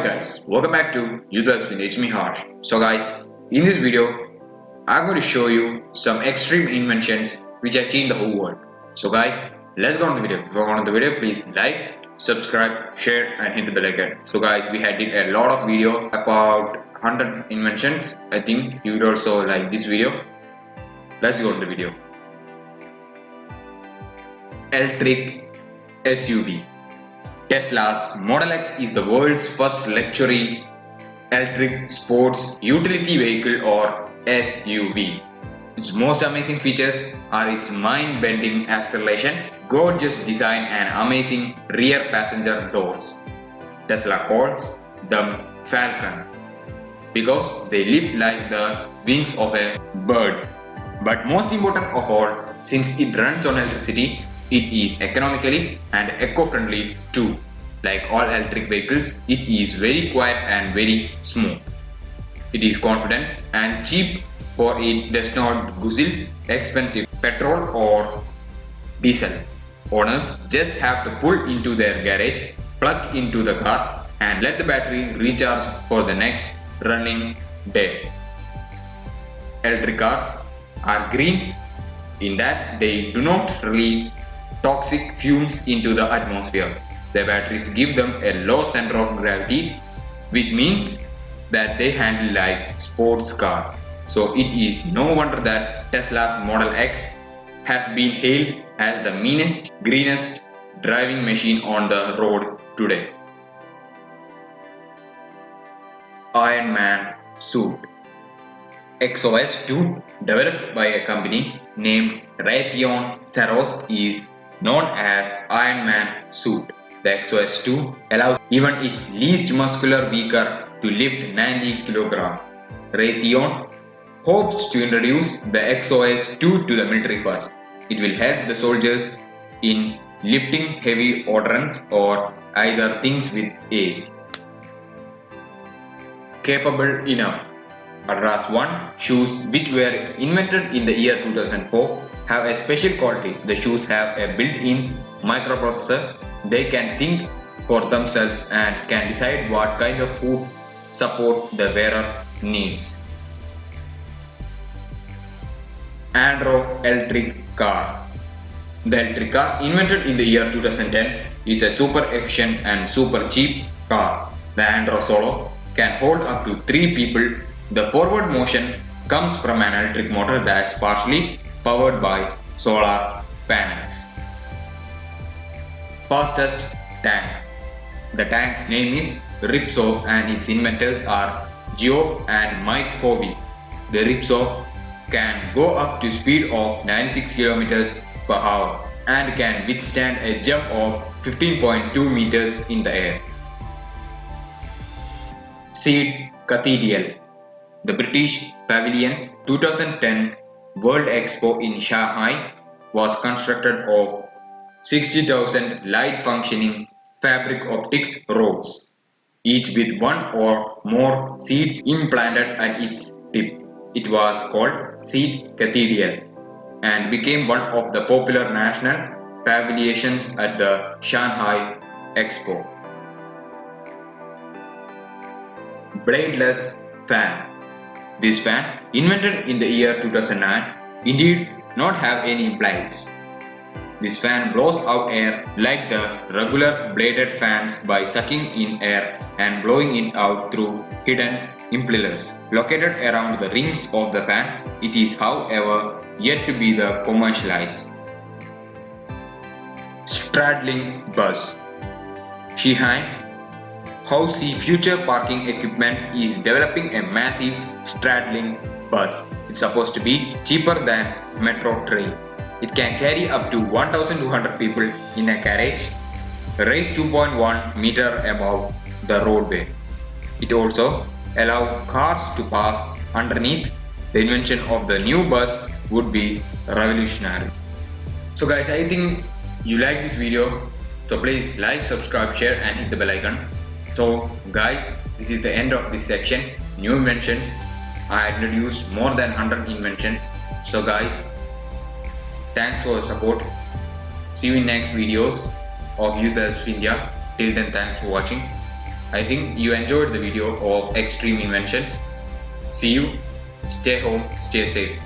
guys, welcome back to Youth Spin. It's me Harsh. So guys, in this video, I'm going to show you some extreme inventions which have changed the whole world. So guys, let's go on the video. If you want the video, please like, subscribe, share and hit the bell icon. So guys, we had did a lot of video about 100 inventions. I think you would also like this video. Let's go on the video. Electric SUV. Tesla's Model X is the world's first luxury electric sports utility vehicle or SUV. Its most amazing features are its mind-bending acceleration, gorgeous design and amazing rear passenger doors. Tesla calls them Falcon because they lift like the wings of a bird. But most important of all, since it runs on electricity, it is economically and eco-friendly too. Like all electric vehicles, it is very quiet and very smooth. It is confident and cheap, for it does not guzzle expensive petrol or diesel. Owners just have to pull into their garage, plug into the car and let the battery recharge for the next running day. Electric cars are green in that they do not release toxic fumes into the atmosphere. The batteries give them a low center of gravity, which means that they handle like sports car. So it is no wonder that Tesla's Model X has been hailed as the meanest, greenest driving machine on the road today. Iron Man suit. XOS 2, developed by a company named Raytheon Saros, is known as Iron Man suit. The XOS 2 allows even its least muscular vehicle to lift 90 kg. Raytheon hopes to introduce the XOS 2 to the military first. It will help the soldiers in lifting heavy ordnance or either things with ease. Capable enough. Adidas 1 shoes, which were invented in the year 2004, have a special quality. The shoes have a built-in microprocessor. They can think for themselves and can decide what kind of food support the wearer needs. Andro electric car. The electric car, invented in the year 2010, is a super efficient and super cheap car. The Andro Solo can hold up to 3 people. The forward motion comes from an electric motor that is partially powered by solar panels. Fastest tank. The tank's name is Ripso and its inventors are Geoff and Mike Hovey. The Ripso can go up to speed of 96 km per hour and can withstand a jump of 15.2 meters in the air. Seed Cathedral. The British Pavilion 2010 World Expo in Shanghai was constructed of 60,000 light functioning fabric optics rods, each with one or more seeds implanted at its tip. It was called Seed Cathedral and became one of the popular national pavilions at the Shanghai Expo. Bladeless fan. This fan, invented in the year 2009, indeed not have any blades. This fan blows out air like the regular bladed fans by sucking in air and blowing it out through hidden impellers located around the rings of the fan. It is, however, yet to be commercialized. Straddling bus. Sheehan Housey Future Parking Equipment is developing a massive straddling bus. It's supposed to be cheaper than metro train. It can carry up to 1,200 people in a carriage, raised 2.1 meter above the roadway. It also allows cars to pass underneath. The invention of the new bus would be revolutionary. So guys, I think you like this video. So please like, subscribe, share and hit the bell icon. So guys, this is the end of this section. New inventions. I introduced more than 100 inventions. So guys, thanks for the support. See you in next videos of Youth India. Till then, thanks for watching. I think you enjoyed the video of extreme inventions. See you. Stay home, stay safe.